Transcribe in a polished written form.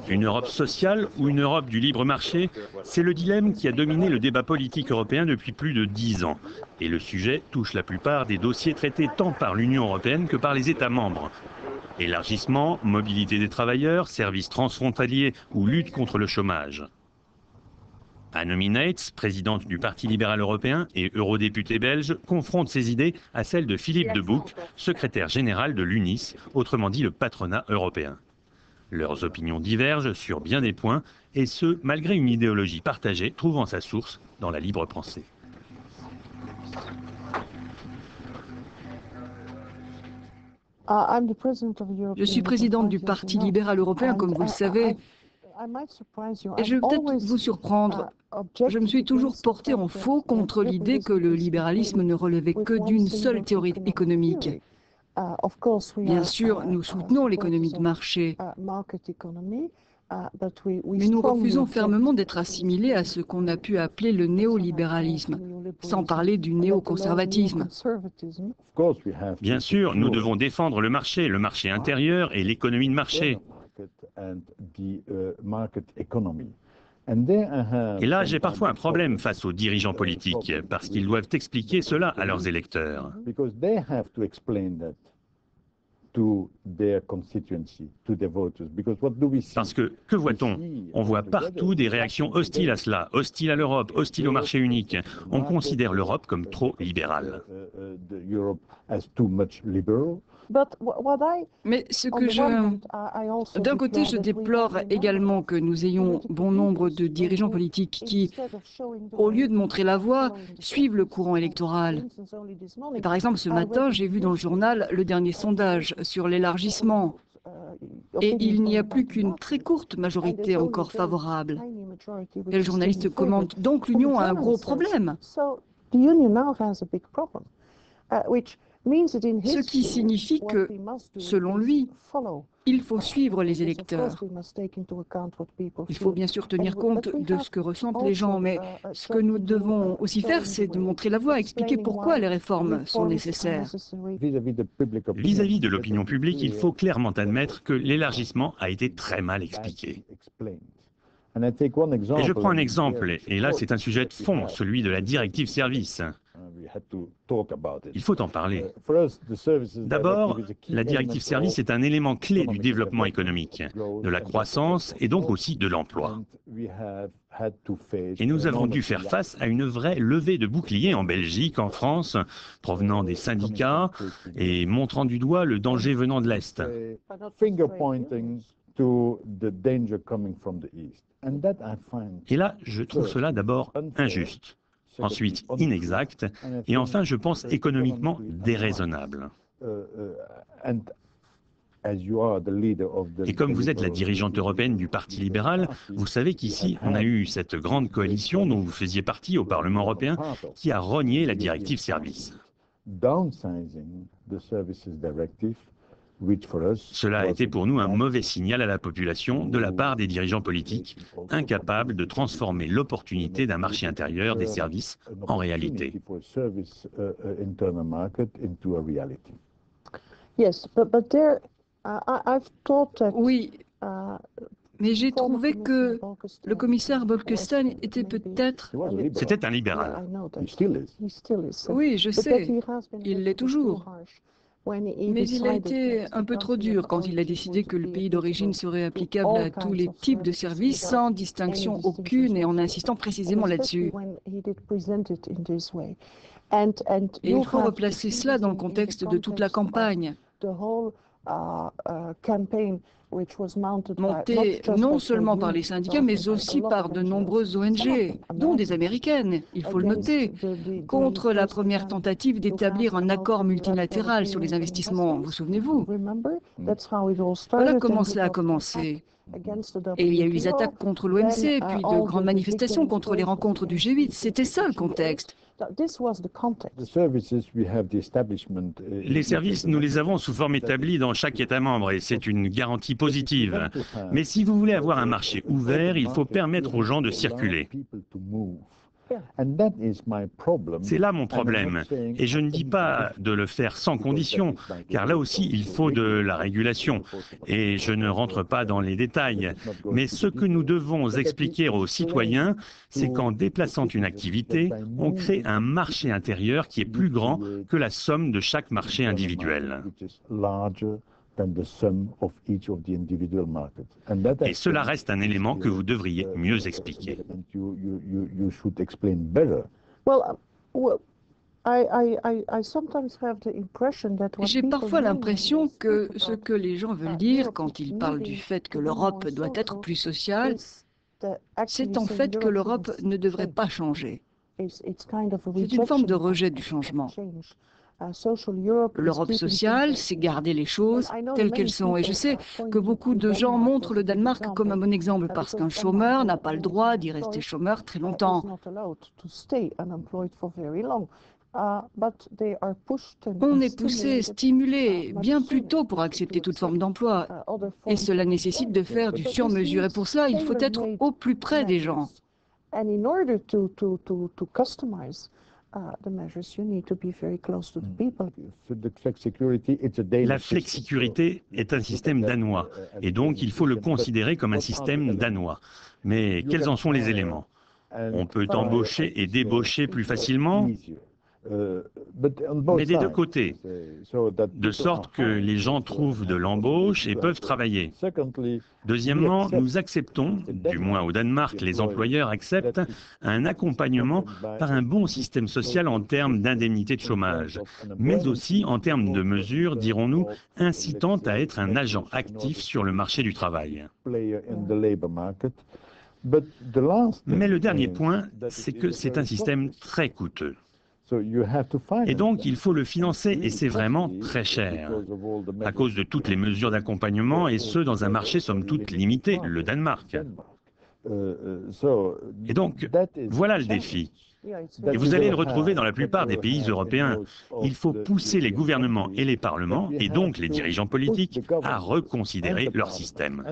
Une Europe sociale ou une Europe du libre marché? C'est le dilemme qui a dominé le débat politique européen depuis plus de 10 ans. Et le sujet touche la plupart des dossiers traités tant par l'Union européenne que par les États membres. Élargissement, mobilité des travailleurs, services transfrontaliers ou lutte contre le chômage. Anne Nominates, présidente du Parti libéral européen et eurodéputée belge, confronte ses idées à celles de Philippe de Boeck, secrétaire général de l'UNIS, autrement dit le patronat européen. Leurs opinions divergent sur bien des points, et ce, malgré une idéologie partagée trouvant sa source dans la libre pensée. Je suis présidente du Parti libéral européen, comme vous le savez, et je vais peut-être vous surprendre. Je me suis toujours portée en faux contre l'idée que le libéralisme ne relevait que d'une seule théorie économique. Bien sûr, nous soutenons l'économie de marché, mais nous refusons fermement d'être assimilés à ce qu'on a pu appeler le néolibéralisme, sans parler du néoconservatisme. Bien sûr, nous devons défendre le marché intérieur et l'économie de marché. Et là, j'ai parfois un problème face aux dirigeants politiques, parce qu'ils doivent expliquer cela à leurs électeurs. Parce que voit-on? On voit partout des réactions hostiles à cela, hostiles à l'Europe, hostiles au marché unique. On considère l'Europe comme trop libérale. Mais d'un côté, je déplore également que nous ayons bon nombre de dirigeants politiques qui, au lieu de montrer la voie, suivent le courant électoral. Et par exemple, ce matin, j'ai vu dans le journal le dernier sondage sur l'élargissement. Et il n'y a plus qu'une très courte majorité encore favorable. Et le journaliste commente, donc l'Union a un gros problème. Ce qui signifie que, selon lui, il faut suivre les électeurs. Il faut bien sûr tenir compte de ce que ressentent les gens, mais ce que nous devons aussi faire, c'est de montrer la voie, expliquer pourquoi les réformes sont nécessaires. Vis-à-vis de l'opinion publique, il faut clairement admettre que l'élargissement a été très mal expliqué. Et je prends un exemple, et là c'est un sujet de fond, celui de la directive service. Il faut en parler. D'abord, la directive service est un élément clé du développement économique, de la croissance et donc aussi de l'emploi. Et nous avons dû faire face à une vraie levée de boucliers en Belgique, en France, provenant des syndicats et montrant du doigt le danger venant de l'Est. Et là, je trouve cela d'abord injuste. Ensuite inexact, et enfin je pense économiquement déraisonnable. Et comme vous êtes la dirigeante européenne du Parti libéral, vous savez qu'ici on a eu cette grande coalition dont vous faisiez partie au Parlement européen qui a rogné la directive service. Cela a été pour nous un mauvais signal à la population de la part des dirigeants politiques, incapables de transformer l'opportunité d'un marché intérieur des services en réalité. Oui, mais j'ai trouvé que le commissaire Bolkestein était peut-être... C'était un libéral. Oui, je sais, il l'est toujours. Mais il a été un peu trop dur quand il a décidé que le pays d'origine serait applicable à tous les types de services sans distinction aucune et en insistant précisément là-dessus. Et il faut replacer cela dans le contexte de toute la campagne. Montée non seulement par les syndicats, mais aussi par de nombreuses ONG, dont des américaines, il faut le noter, contre la première tentative d'établir un accord multilatéral sur les investissements. Vous souvenez-vous? Voilà comment cela a commencé. Et il y a eu les attaques contre l'OMC, puis de grandes manifestations contre les rencontres du G8. C'était ça le contexte. Les services, nous les avons sous forme établie dans chaque État membre et c'est une garantie positive. Mais si vous voulez avoir un marché ouvert, il faut permettre aux gens de circuler. C'est là mon problème. Et je ne dis pas de le faire sans condition, car là aussi, il faut de la régulation. Et je ne rentre pas dans les détails. Mais ce que nous devons expliquer aux citoyens, c'est qu'en déplaçant une activité, on crée un marché intérieur qui est plus grand que la somme de chaque marché individuel. Et cela reste un élément que vous devriez mieux expliquer. J'ai parfois l'impression que ce que les gens veulent dire quand ils parlent du fait que l'Europe doit être plus sociale, c'est en fait que l'Europe ne devrait pas changer. C'est une forme de rejet du changement. L'Europe sociale, c'est garder les choses telles qu'elles sont. Et je sais que beaucoup de gens montrent le Danemark comme un bon exemple parce qu'un chômeur n'a pas le droit d'y rester chômeur très longtemps. On est poussé, stimulé bien plus tôt pour accepter toute forme d'emploi. Et cela nécessite de faire du sur-mesure. Et pour cela, il faut être au plus près des gens. La flexicurité est un système danois, et donc il faut le considérer comme un système danois. Mais quels en sont les éléments? On peut embaucher et débaucher plus facilement, mais des deux côtés, de sorte que les gens trouvent de l'embauche et peuvent travailler. Deuxièmement, nous acceptons, du moins au Danemark, les employeurs acceptent un accompagnement par un bon système social en termes d'indemnité de chômage, mais aussi en termes de mesures, dirons-nous, incitant à être un agent actif sur le marché du travail. Mais le dernier point, c'est que c'est un système très coûteux. Et donc, il faut le financer et c'est vraiment très cher, à cause de toutes les mesures d'accompagnement et ce, dans un marché somme toute limité, le Danemark. Et donc, voilà le défi. Et vous allez le retrouver dans la plupart des pays européens. Il faut pousser les gouvernements et les parlements, et donc les dirigeants politiques, à reconsidérer leur système.